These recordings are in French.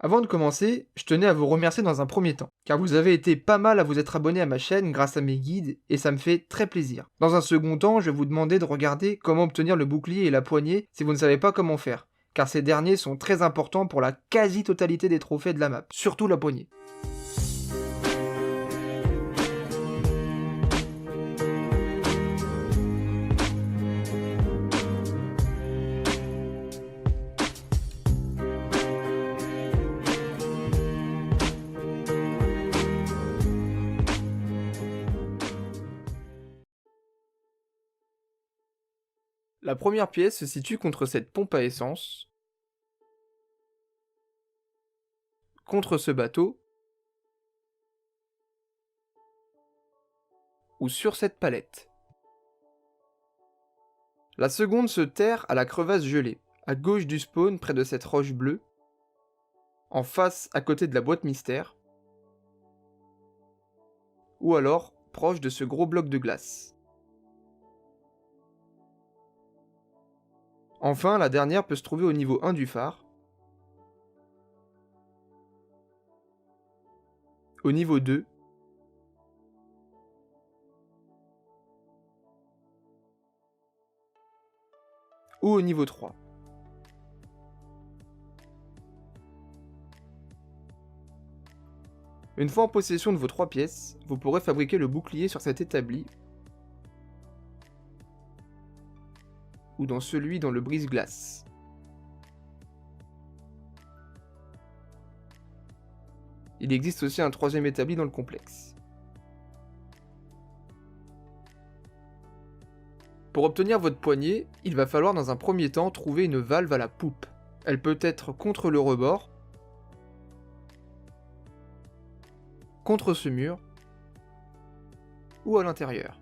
Avant de commencer, je tenais à vous remercier dans un premier temps, car vous avez été pas mal à vous être abonné à ma chaîne grâce à mes guides, et ça me fait très plaisir. Dans un second temps, je vais vous demander de regarder comment obtenir le bouclier et la poignée si vous ne savez pas comment faire, car ces derniers sont très importants pour la quasi-totalité des trophées de la map, surtout la poignée. La première pièce se situe contre cette pompe à essence, contre ce bateau, ou sur cette palette. La seconde se terre à la crevasse gelée, à gauche du spawn près de cette roche bleue, en face à côté de la boîte mystère, ou alors proche de ce gros bloc de glace. Enfin, la dernière peut se trouver au niveau 1 du phare, au niveau 2, ou au niveau 3. Une fois en possession de vos 3 pièces, vous pourrez fabriquer le bouclier sur cet établi, ou dans celui dans le brise-glace. Il existe aussi un troisième établi dans le complexe. Pour obtenir votre poignée, il va falloir dans un premier temps trouver une valve à la poupe. Elle peut être contre le rebord, contre ce mur, ou à l'intérieur.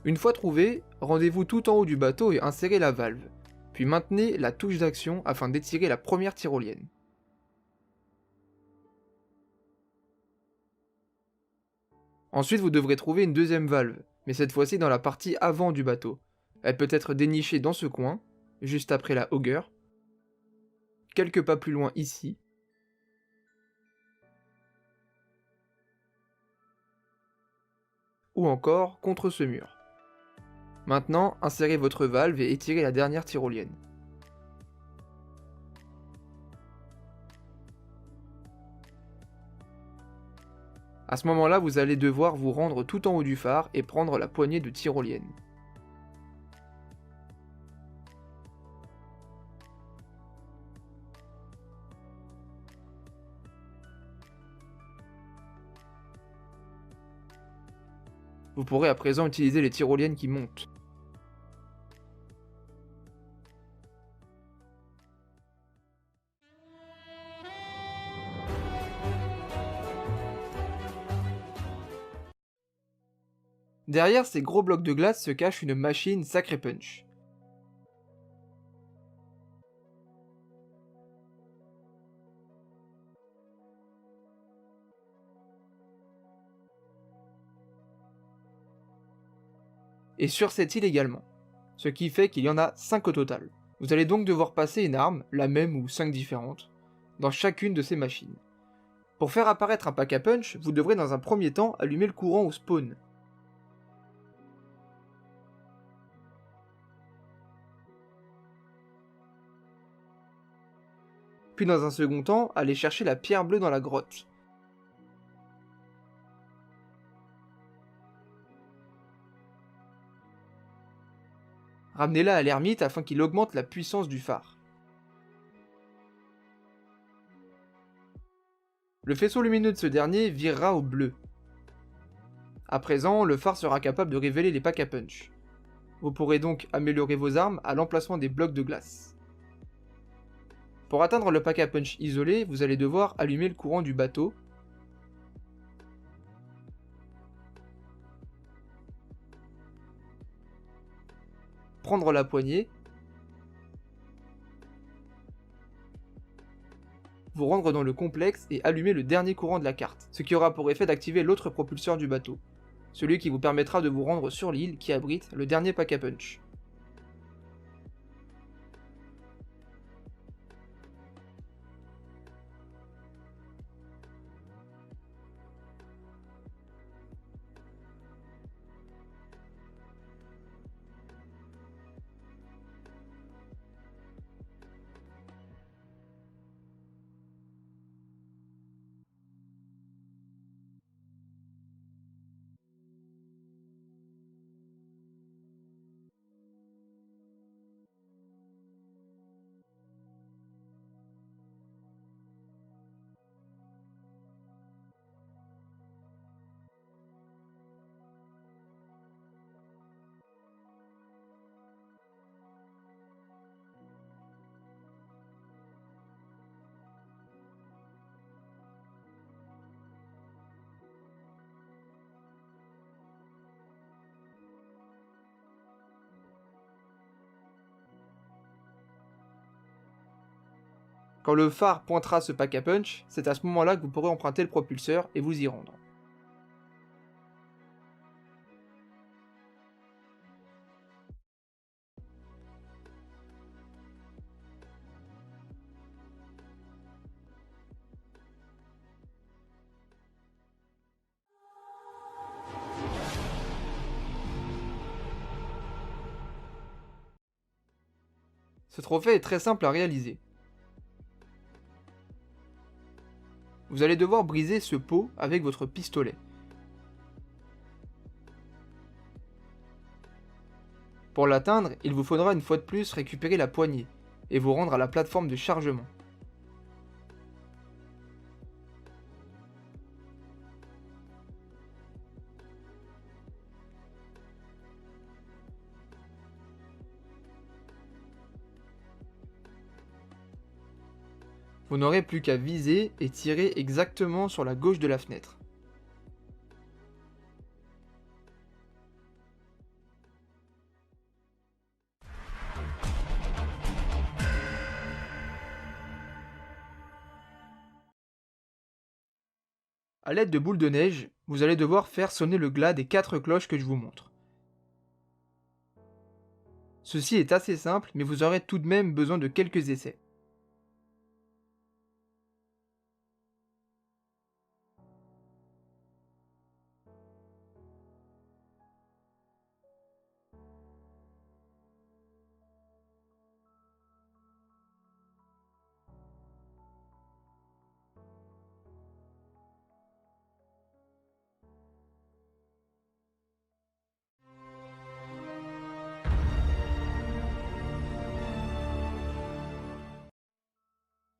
Une fois trouvé, rendez-vous tout en haut du bateau et insérez la valve, puis maintenez la touche d'action afin d'étirer la première tyrolienne. Ensuite, vous devrez trouver une deuxième valve, mais cette fois-ci dans la partie avant du bateau. Elle peut être dénichée dans ce coin, juste après la auger, quelques pas plus loin ici, ou encore contre ce mur. Maintenant, insérez votre valve et étirez la dernière tyrolienne. A ce moment-là, vous allez devoir vous rendre tout en haut du phare et prendre la poignée de tyrolienne. Vous pourrez à présent utiliser les tyroliennes qui montent. Derrière ces gros blocs de glace se cache une machine sacré punch. Et sur cette île également, ce qui fait qu'il y en a 5 au total. Vous allez donc devoir passer une arme, la même ou 5 différentes, dans chacune de ces machines. Pour faire apparaître un pack à punch, vous devrez dans un premier temps allumer le courant au spawn. Puis dans un second temps, aller chercher la pierre bleue dans la grotte. Ramenez-la à l'ermite afin qu'il augmente la puissance du phare. Le faisceau lumineux de ce dernier virera au bleu. À présent, le phare sera capable de révéler les packs à punch. Vous pourrez donc améliorer vos armes à l'emplacement des blocs de glace. Pour atteindre le pack à punch isolé, vous allez devoir allumer le courant du bateau, prendre la poignée, vous rendre dans le complexe et allumer le dernier courant de la carte, ce qui aura pour effet d'activer l'autre propulseur du bateau, celui qui vous permettra de vous rendre sur l'île qui abrite le dernier pack à punch. Quand le phare pointera ce pack à punch, c'est à ce moment-là que vous pourrez emprunter le propulseur et vous y rendre. Ce trophée est très simple à réaliser. Vous allez devoir briser ce pot avec votre pistolet. Pour l'atteindre, il vous faudra une fois de plus récupérer la poignée et vous rendre à la plateforme de chargement. Vous n'aurez plus qu'à viser et tirer exactement sur la gauche de la fenêtre. A l'aide de boules de neige, vous allez devoir faire sonner le glas des 4 cloches que je vous montre. Ceci est assez simple, mais vous aurez tout de même besoin de quelques essais.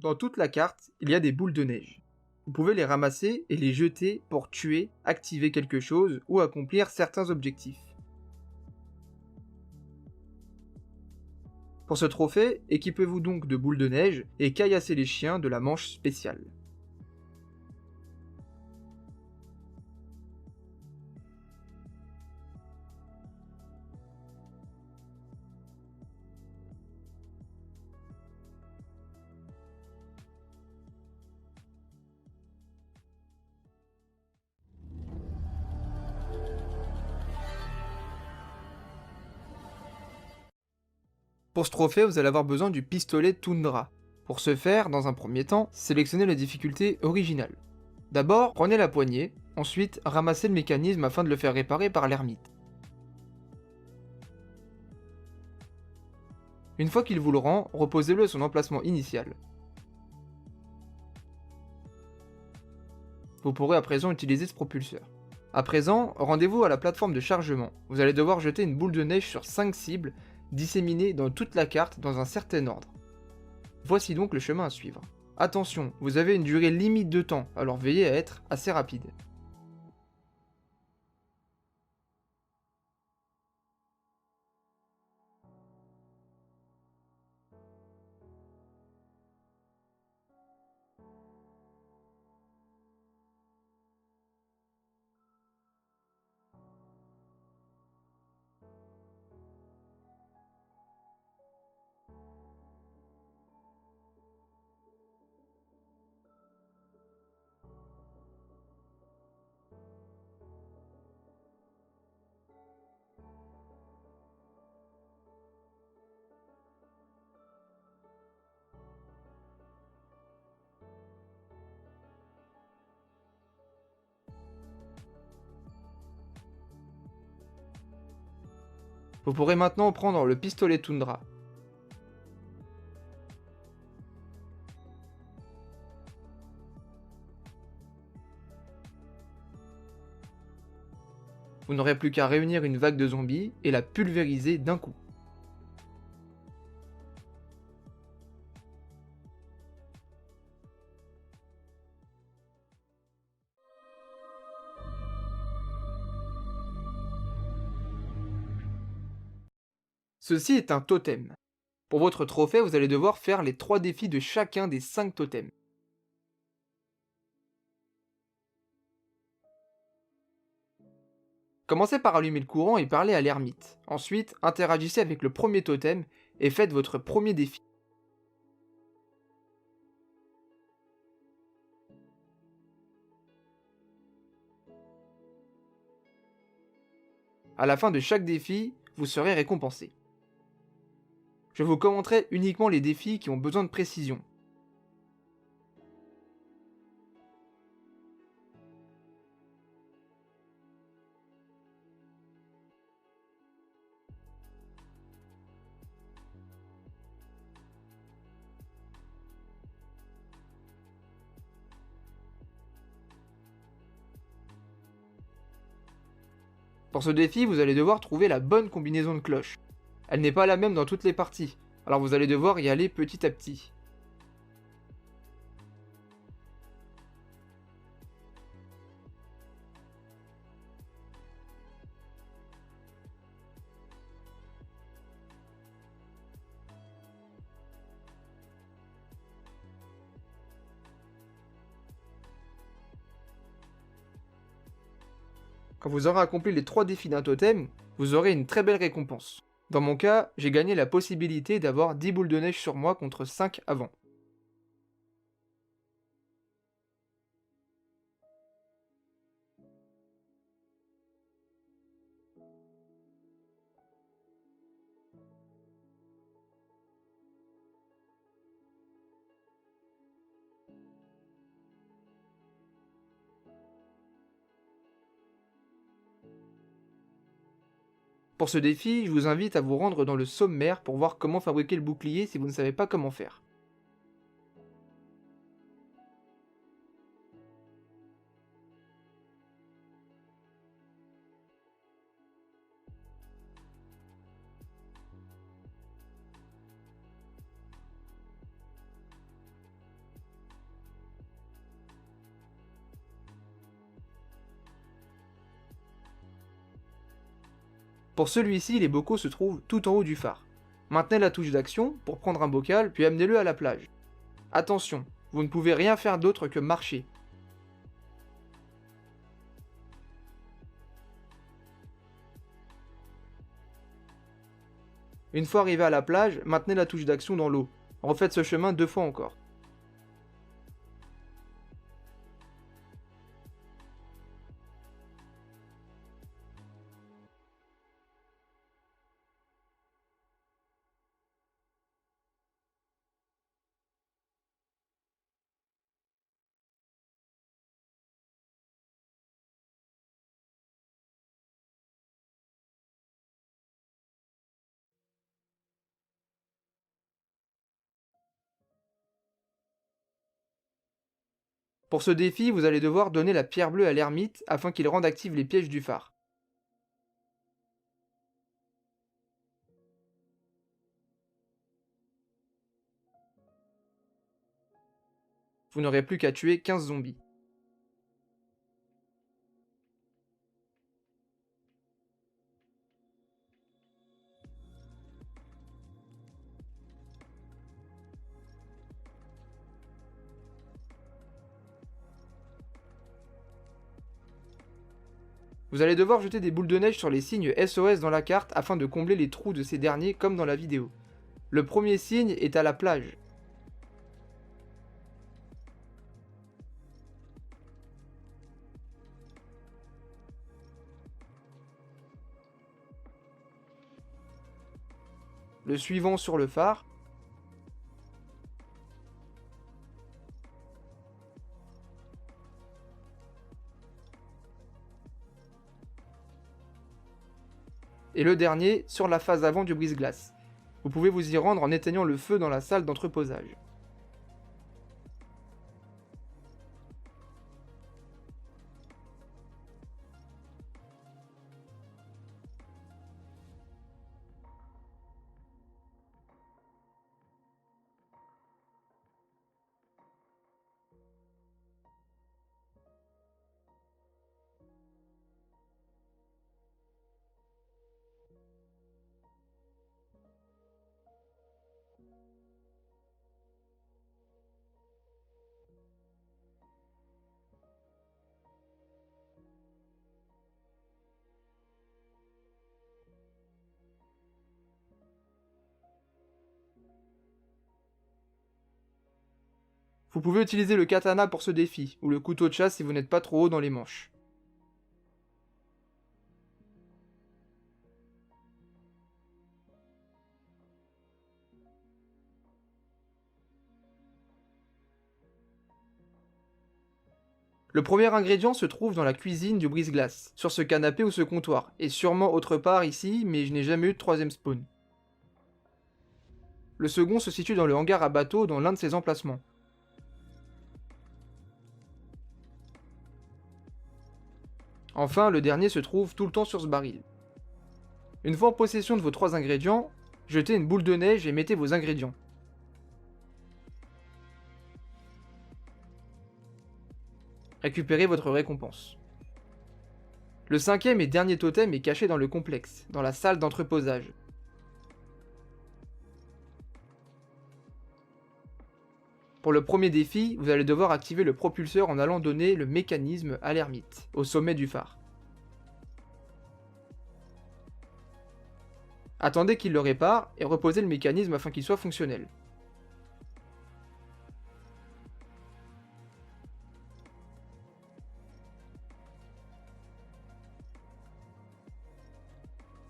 Dans toute la carte, il y a des boules de neige. Vous pouvez les ramasser et les jeter pour tuer, activer quelque chose ou accomplir certains objectifs. Pour ce trophée, équipez-vous donc de boules de neige et caillassez les chiens de la manche spéciale. Pour ce trophée, vous allez avoir besoin du pistolet Tundra. Pour ce faire, dans un premier temps, sélectionnez la difficulté originale. D'abord, prenez la poignée, ensuite ramassez le mécanisme afin de le faire réparer par l'ermite. Une fois qu'il vous le rend, reposez-le à son emplacement initial. Vous pourrez à présent utiliser ce propulseur. À présent, rendez-vous à la plateforme de chargement. Vous allez devoir jeter une boule de neige sur 5 cibles, disséminées dans toute la carte dans un certain ordre. Voici donc le chemin à suivre. Attention, vous avez une durée limite de temps, alors veillez à être assez rapide. Vous pourrez maintenant prendre le pistolet Tundra. Vous n'aurez plus qu'à réunir une vague de zombies et la pulvériser d'un coup. Ceci est un totem. Pour votre trophée, vous allez devoir faire les 3 défis de chacun des 5 totems. Commencez par allumer le courant et parlez à l'ermite. Ensuite, interagissez avec le premier totem et faites votre premier défi. À la fin de chaque défi, vous serez récompensé. Je vous commenterai uniquement les défis qui ont besoin de précision. Pour ce défi, vous allez devoir trouver la bonne combinaison de cloches. Elle n'est pas la même dans toutes les parties, alors vous allez devoir y aller petit à petit. Quand vous aurez accompli les 3 défis d'un totem, vous aurez une très belle récompense. Dans mon cas, j'ai gagné la possibilité d'avoir 10 boules de neige sur moi contre 5 avant. Pour ce défi, je vous invite à vous rendre dans le sommaire pour voir comment fabriquer le bouclier si vous ne savez pas comment faire. Pour celui-ci, les bocaux se trouvent tout en haut du phare. Maintenez la touche d'action pour prendre un bocal, puis amenez-le à la plage. Attention, vous ne pouvez rien faire d'autre que marcher. Une fois arrivé à la plage, maintenez la touche d'action dans l'eau. Refaites ce chemin 2 fois encore. Pour ce défi, vous allez devoir donner la pierre bleue à l'ermite afin qu'il rende active les pièges du phare. Vous n'aurez plus qu'à tuer 15 zombies. Vous allez devoir jeter des boules de neige sur les signes SOS dans la carte afin de combler les trous de ces derniers comme dans la vidéo. Le premier signe est à la plage. Le suivant sur le phare. Et le dernier sur la phase avant du brise-glace. Vous pouvez vous y rendre en éteignant le feu dans la salle d'entreposage. Vous pouvez utiliser le katana pour ce défi, ou le couteau de chasse si vous n'êtes pas trop haut dans les manches. Le premier ingrédient se trouve dans la cuisine du brise-glace, sur ce canapé ou ce comptoir, et sûrement autre part ici, mais je n'ai jamais eu de troisième spawn. Le second se situe dans le hangar à bateau dans l'un de ses emplacements. Enfin, le dernier se trouve tout le temps sur ce baril. Une fois en possession de vos 3 ingrédients, jetez une boule de neige et mettez vos ingrédients. Récupérez votre récompense. Le cinquième et dernier totem est caché dans le complexe, dans la salle d'entreposage. Pour le premier défi, vous allez devoir activer le propulseur en allant donner le mécanisme à l'ermite, au sommet du phare. Attendez qu'il le répare et reposez le mécanisme afin qu'il soit fonctionnel.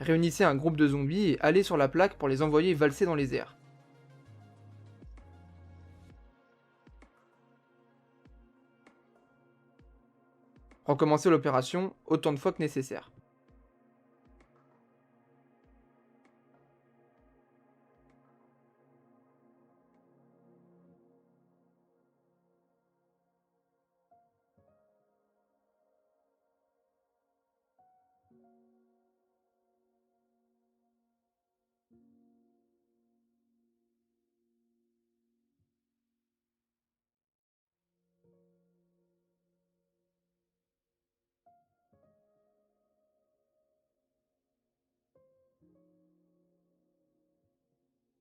Réunissez un groupe de zombies et allez sur la plaque pour les envoyer valser dans les airs. Recommencez l'opération autant de fois que nécessaire.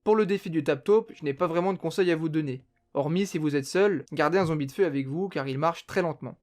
Pour le défi du tap-taupe, je n'ai pas vraiment de conseils à vous donner. Hormis si vous êtes seul, gardez un zombie de feu avec vous car il marche très lentement.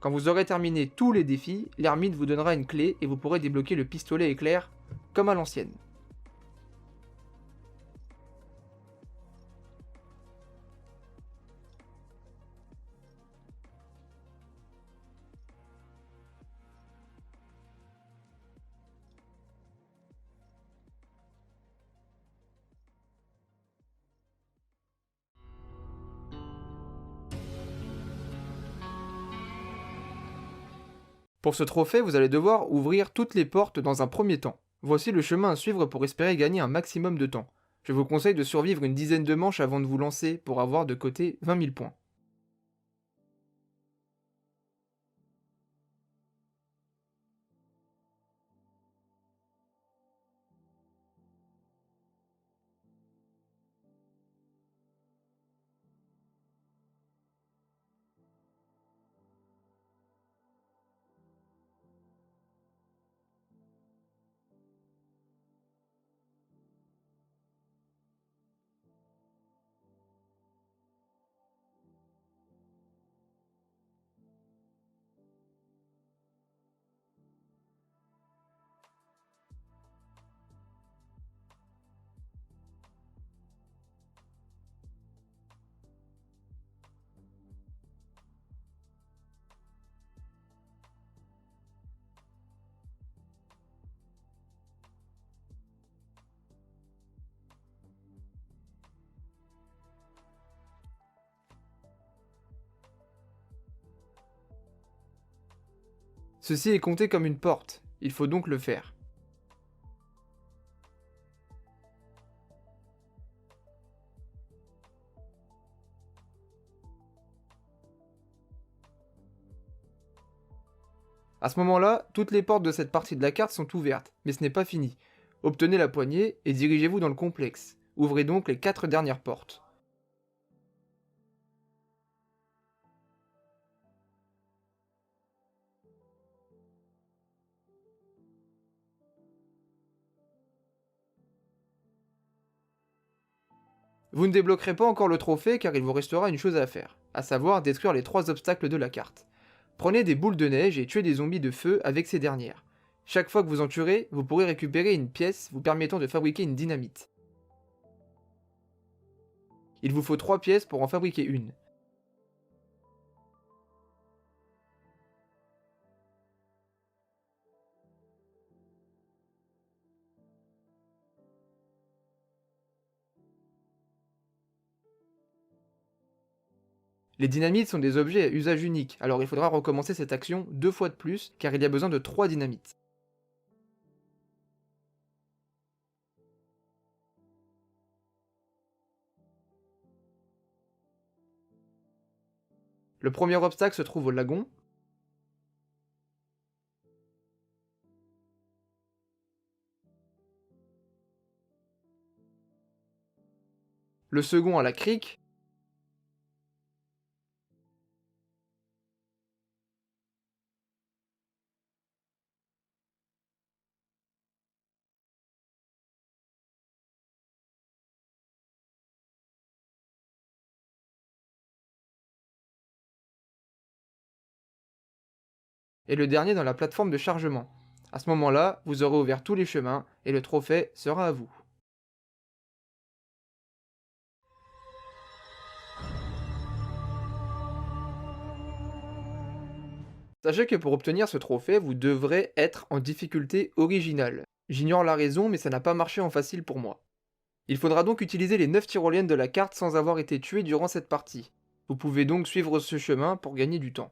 Quand vous aurez terminé tous les défis, l'ermite vous donnera une clé et vous pourrez débloquer le pistolet éclair, comme à l'ancienne. Pour ce trophée, vous allez devoir ouvrir toutes les portes dans un premier temps. Voici le chemin à suivre pour espérer gagner un maximum de temps. Je vous conseille de survivre une dizaine de manches avant de vous lancer pour avoir de côté 20 000 points. Ceci est compté comme une porte, il faut donc le faire. À ce moment-là, toutes les portes de cette partie de la carte sont ouvertes, mais ce n'est pas fini. Obtenez la poignée et dirigez-vous dans le complexe. Ouvrez donc les 4 dernières portes. Vous ne débloquerez pas encore le trophée car il vous restera une chose à faire, à savoir détruire les 3 obstacles de la carte. Prenez des boules de neige et tuez des zombies de feu avec ces dernières. Chaque fois que vous en tuerez, vous pourrez récupérer une pièce vous permettant de fabriquer une dynamite. Il vous faut 3 pièces pour en fabriquer une. Les dynamites sont des objets à usage unique, alors il faudra recommencer cette action 2 fois de plus, car il y a besoin de 3 dynamites. Le premier obstacle se trouve au lagon. Le second à la crique. Et le dernier dans la plateforme de chargement. À ce moment-là, vous aurez ouvert tous les chemins, et le trophée sera à vous. Sachez que pour obtenir ce trophée, vous devrez être en difficulté originale. J'ignore la raison, mais ça n'a pas marché en facile pour moi. Il faudra donc utiliser les 9 tyroliennes de la carte sans avoir été tué durant cette partie. Vous pouvez donc suivre ce chemin pour gagner du temps.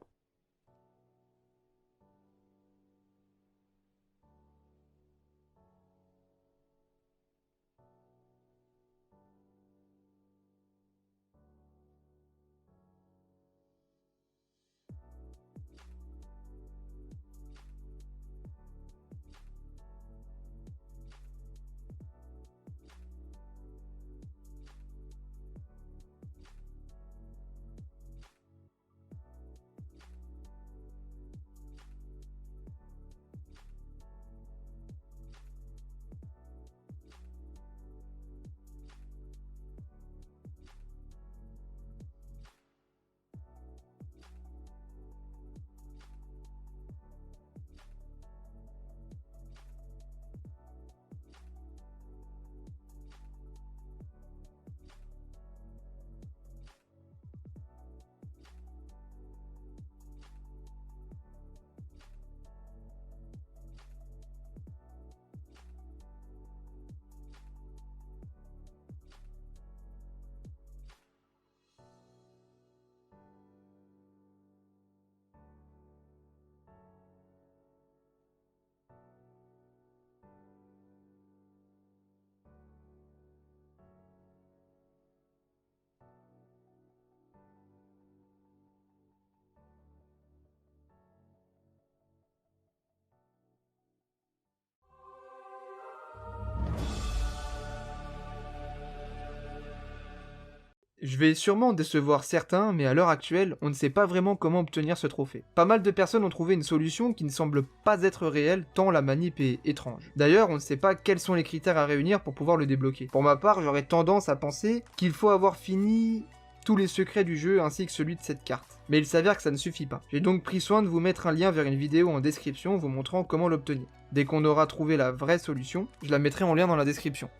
Je vais sûrement décevoir certains, mais à l'heure actuelle, on ne sait pas vraiment comment obtenir ce trophée. Pas mal de personnes ont trouvé une solution qui ne semble pas être réelle tant la manip est étrange. D'ailleurs, on ne sait pas quels sont les critères à réunir pour pouvoir le débloquer. Pour ma part, j'aurais tendance à penser qu'il faut avoir fini tous les secrets du jeu ainsi que celui de cette carte. Mais il s'avère que ça ne suffit pas. J'ai donc pris soin de vous mettre un lien vers une vidéo en description vous montrant comment l'obtenir. Dès qu'on aura trouvé la vraie solution, je la mettrai en lien dans la description.